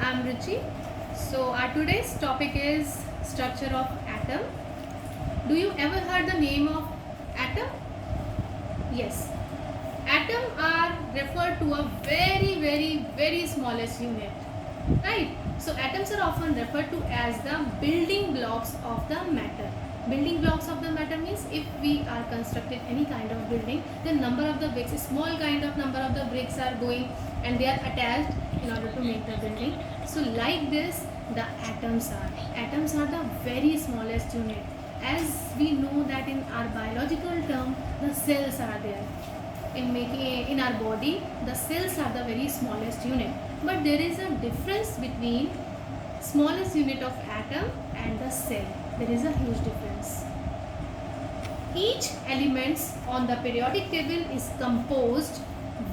I'm Ruchi. So our today's topic is structure of atom. Do you ever heard the name of atom? Yes. Atom are referred to a very smallest unit. Right? So atoms are often referred to as the building blocks of the matter. Building blocks of the matter means if we are constructing any kind of building, the number of the bricks, small kind of number of the bricks are going and they are attached in order to make the building. So like this, the atoms are. Atoms are the very smallest unit. As we know that in our biological term, the cells are there. In our body, the cells are the very smallest unit. But there is a difference between smallest unit of atom and the cell. There is a huge difference. Each elements on the periodic table is composed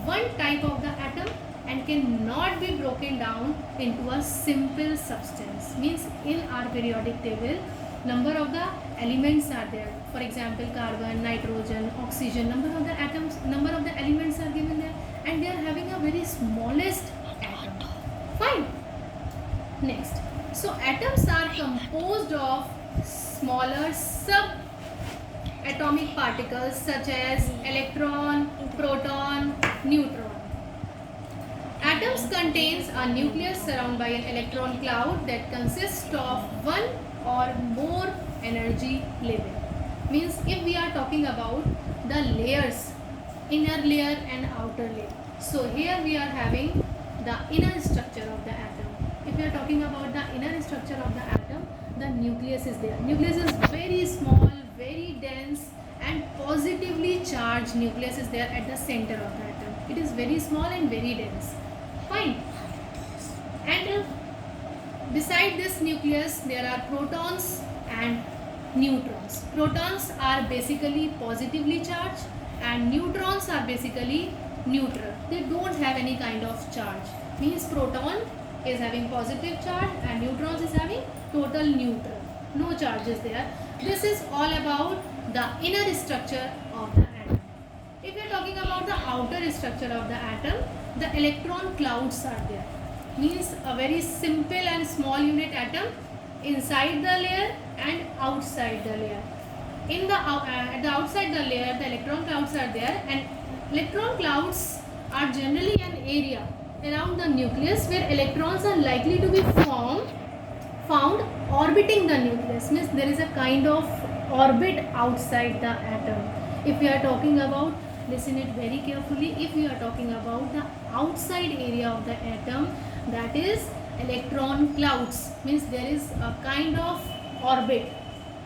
one type of the atom and cannot be broken down into a simple substance. Means in our periodic table, number of the elements are there. For example, carbon, nitrogen, oxygen, number of the atoms, number of the elements are given there, and they are having a very smallest atom. Fine. Next, so atoms are composed of smaller subatomic particles such as electron, proton, neutron. Atoms contains a nucleus surrounded by an electron cloud that consists of one or more energy level. Means if we are talking about the layers, inner layer and outer layer. So here we are having the inner structure of the atom. If we are talking about the inner structure of the atom, the nucleus is there. Nucleus is very small, very dense and positively charged nucleus is there at the center of the atom. It is very small and very dense. Fine. And beside this nucleus there are protons and neutrons. Protons are basically positively charged and neutrons are basically neutral. They don't have any kind of charge. Means proton is having positive charge and neutrons is having total neutral. No charges there. This is all about the inner structure of the atom. If we are talking about the outer structure of the atom, the electron clouds are there. Means a very simple and small unit atom inside the layer and outside the layer. In the at the outside the layer, the electron clouds are there, and electron clouds are generally an area around the nucleus where electrons are likely to be found orbiting the nucleus. Means there is a kind of orbit outside the atom. If we are talking about, listen it very carefully, if we are talking about the outside area of the atom, that is electron clouds. Means there is a kind of orbit,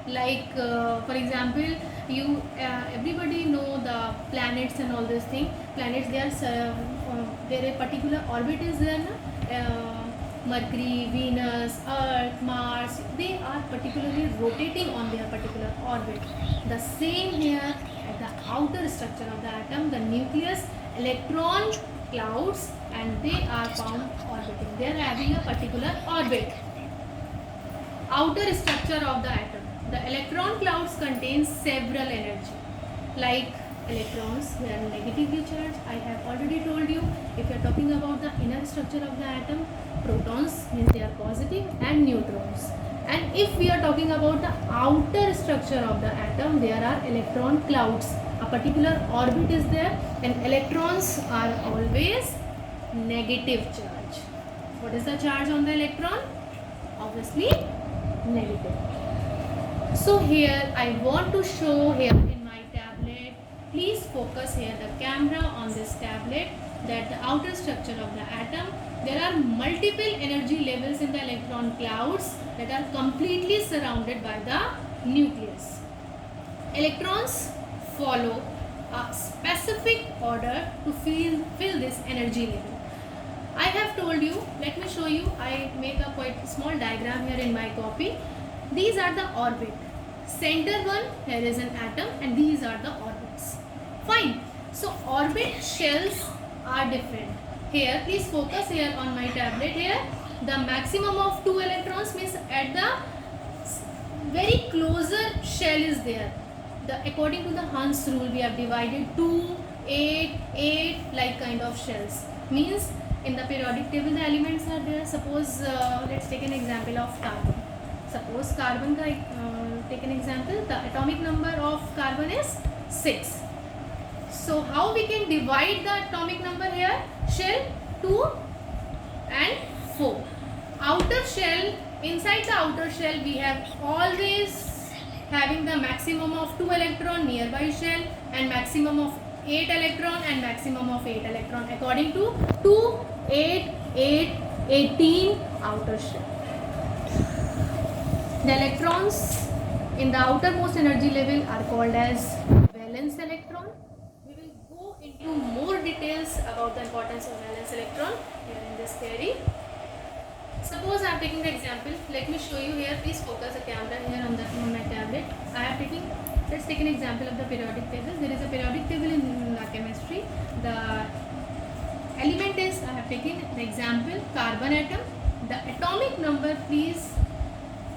like for example, you everybody know the planets and all this thing. Planets, there a particular orbit is there na? Mercury, Venus, Earth, Mars, they are particularly rotating on their particular orbit. The same here at the outer structure of the atom, the nucleus, electron clouds, and they are found orbiting. They are having a particular orbit. Outer structure of the atom. The electron clouds contain several energy. Like electrons, they are negatively charged. I have already told you. If you are talking about the inner structure of the atom, protons means they are positive and neutrons. And if we are talking about the outer structure of the atom, there are electron clouds. A particular orbit is there and electrons are always negative charge. What is the charge on the electron? Obviously negative. So here I want to show here in my tablet, please focus here the camera on this tablet, that the outer structure of the atom, there are multiple energy levels in the electron clouds that are completely surrounded by the nucleus. Electrons follow a specific order to fill this energy level. I have told you, let me show you, I make a quite small diagram here in my copy. These are the orbit. Center one, here is an atom and these are the orbits. Fine. So orbit shells are different. Here, please focus here on my tablet here. The maximum of 2 electrons means at the very closer shell is there. According to the Hans rule, we have divided 2, 8, 8 like kind of shells. Means in the periodic table the elements are there. Suppose let's take an example of carbon. Suppose carbon ka take an example, the atomic number of carbon is 6. So how we can divide the atomic number here? Shell 2 and 4. Outer shell, inside the outer shell we have always having the maximum of 2 electron nearby shell and maximum of 8 electron and maximum of 8 electron according to 2, 8, 8, 18 outer shell. The electrons in the outermost energy level are called as valence electron. We will go into more details about the importance of valence electron here in this theory. Suppose I am taking the example, let me show you here, please focus the camera here on my tablet. Let's take an example of the periodic table. There is a periodic table in chemistry. The element is, I have taken the example, carbon atom. The atomic number, please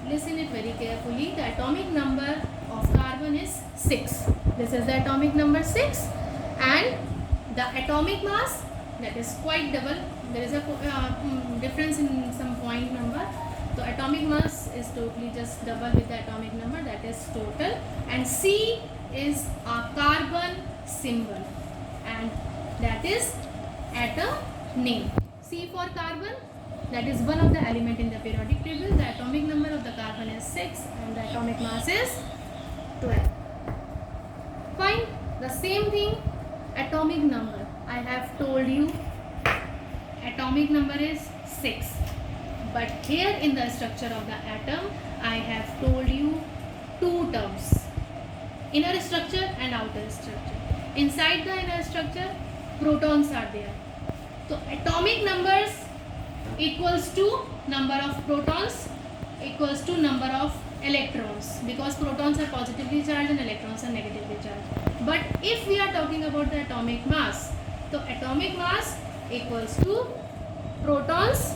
listen it very carefully. The atomic number of carbon is 6. This is the atomic number 6, and the atomic mass, that is quite double. There is a difference in some point number. So atomic mass is totally just double with the atomic number, that is total. And C is a carbon symbol, and that is atom name. C for carbon, that is one of the element in the periodic table. The atomic number of the carbon is 6 and the atomic mass is 12. Fine. The same thing, atomic number. I have told you atomic number is 6. But here in the structure of the atom, I have told you two terms. Inner structure and outer structure. Inside the inner structure, protons are there. So atomic numbers equals to number of protons equals to number of electrons, because protons are positively charged and electrons are negatively charged. But if we are talking about the atomic mass, so atomic mass equals to protons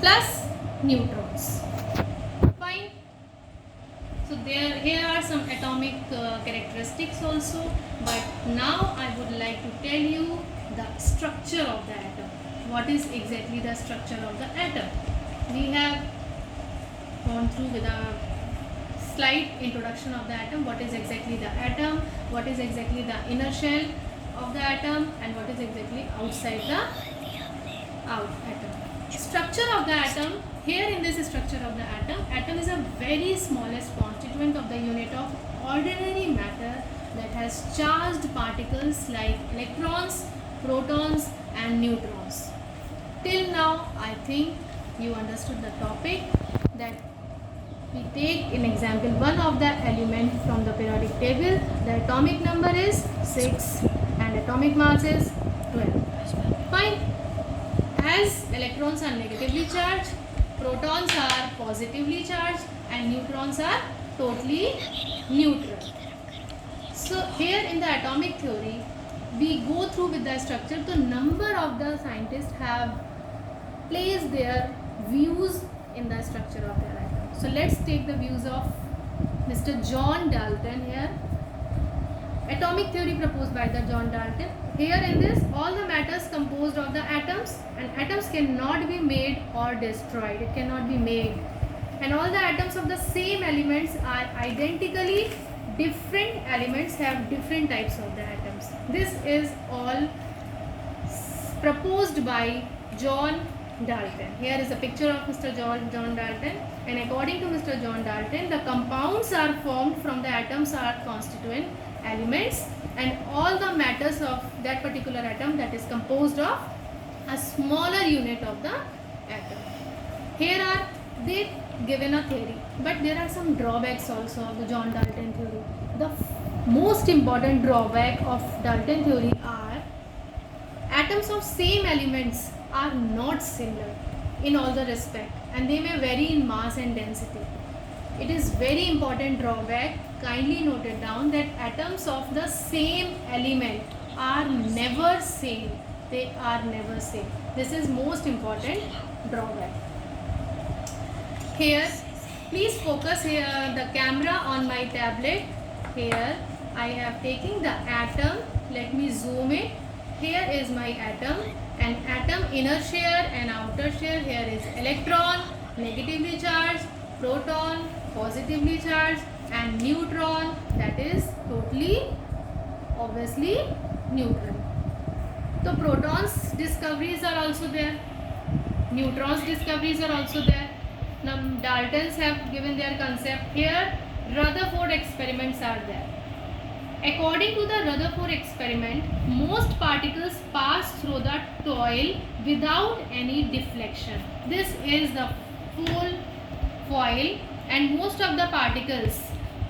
plus neutrons. Fine. So here are some atomic characteristics also, but now I would like to tell you the structure of the atom. What is exactly the structure of the atom? We have gone through with a slight introduction of the atom. What is exactly the atom? What is exactly the inner shell of the atom, and what is exactly outside the atom? Structure of the atom. Here in this structure of the atom is a very smallest constituent of the unit of ordinary matter that has charged particles like electrons, protons and neutrons. Till now I think you understood the topic, that we take in example one of the element from the periodic table. The atomic number is 6 and atomic mass is 12. Fine. As electrons are negatively charged, protons are positively charged and neutrons are totally neutral. So here in the atomic theory, we go through with the structure. The number of the scientists have placed their views in the structure of their atom. So let's take the views of Mr. John Dalton here. Atomic theory proposed by the John Dalton. Here in this, all the matters composed of the atoms, and atoms cannot be made or destroyed. It cannot be made. And all the atoms of the same elements are identically different elements, have different types of the atoms. This is all proposed by John Dalton. Here is a picture of Mr. John Dalton, and according to Mr. John Dalton, the compounds are formed from the atoms are constituent elements, and all the matters of that particular atom, that is composed of a smaller unit of the atom. Here are they given a theory, but there are some drawbacks also of the John Dalton theory. The most important drawback of Dalton theory are atoms of same elements are not similar in all the respect, and they may vary in mass and density. It is very important drawback. Kindly note it down that atoms of the same element are never same. They are never same. This is most important drawback. Here, please focus here the camera on my tablet. Here I have taken the atom. Let me zoom it. here is my atom, and atom inner shell and outer shell. Here is electron, negatively charged, proton, positively charged, and neutron, that is totally obviously neutral. So protons discoveries are also there, neutrons discoveries are also there. Now Daltons have given their concept. Here Rutherford experiments are there. According to the Rutherford experiment, most particles pass through the foil without any deflection. This is the full foil, and most of the particles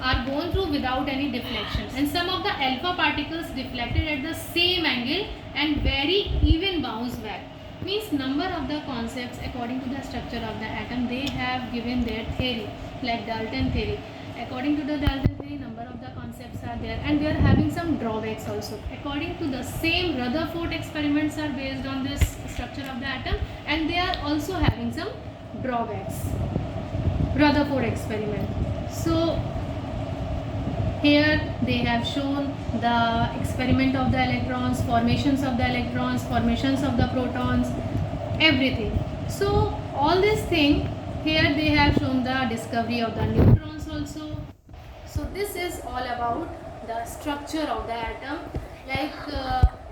are gone through without any deflection, and some of the alpha particles deflected at the same angle and very even bounce back. Means number of the concepts according to the structure of the atom, they have given their theory, like Dalton theory. According to the Dalton theory, number of the concepts are there, and they are having some drawbacks also. According to the same Rutherford experiments are based on this structure of the atom, and they are also having some drawbacks. Rutherford experiment. So here they have shown the experiment of the electrons, formations of the electrons, formations of the protons, everything. So all this thing, here they have shown the discovery of the neutrons also. So this is all about the structure of the atom, like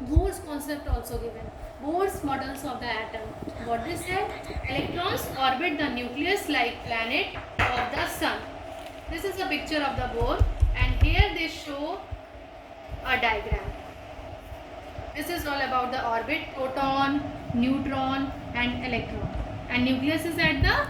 Bohr's concept also given. Bohr's models of the atom. What they said? Electrons orbit the nucleus like planet of the sun. This is a picture of the Bohr, and here they show a diagram. This is all about the orbit, proton, neutron and electron, and nucleus is at the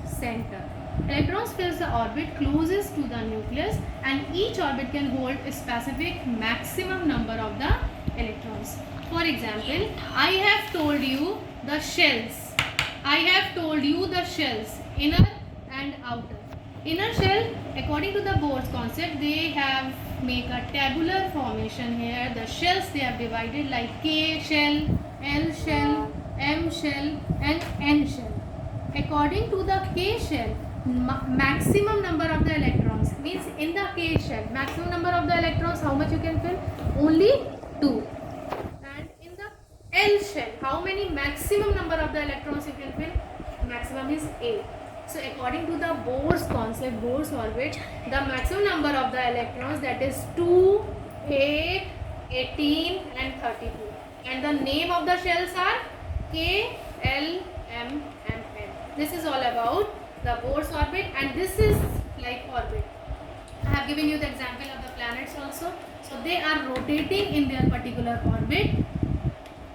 center. Electrons fills the orbit closest to the nucleus, and each orbit can hold a specific maximum number of the electrons. For example, I have told you the shells. Inner and outer. Inner shell, according to the Bohr's concept, they have make a tabular formation here. The shells they have divided like K shell, L shell, M shell and N shell. According to the K shell, maximum number of the electrons, means in the K shell, maximum number of the electrons, how much you can fill? Only 2. And in the L shell, how many maximum number of the electrons you can fill? Maximum is 8. So according to the Bohr's concept, Bohr's orbit, the maximum number of the electrons, that is 2, 8, 18 and 32. And the name of the shells are K, L, M and N. This is all about the Bohr's orbit, and this is like orbit. I have given you the example of the planets also. So they are rotating in their particular orbit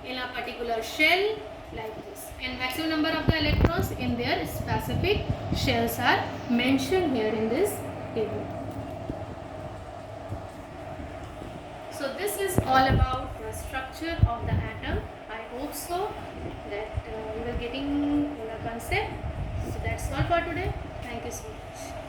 in a particular shell like this, and maximum number of the electrons in their specific shells are mentioned here in this table. So this is all about the structure of the atom. I hope so that you are getting the concept. So that's all for today. Thank you so much.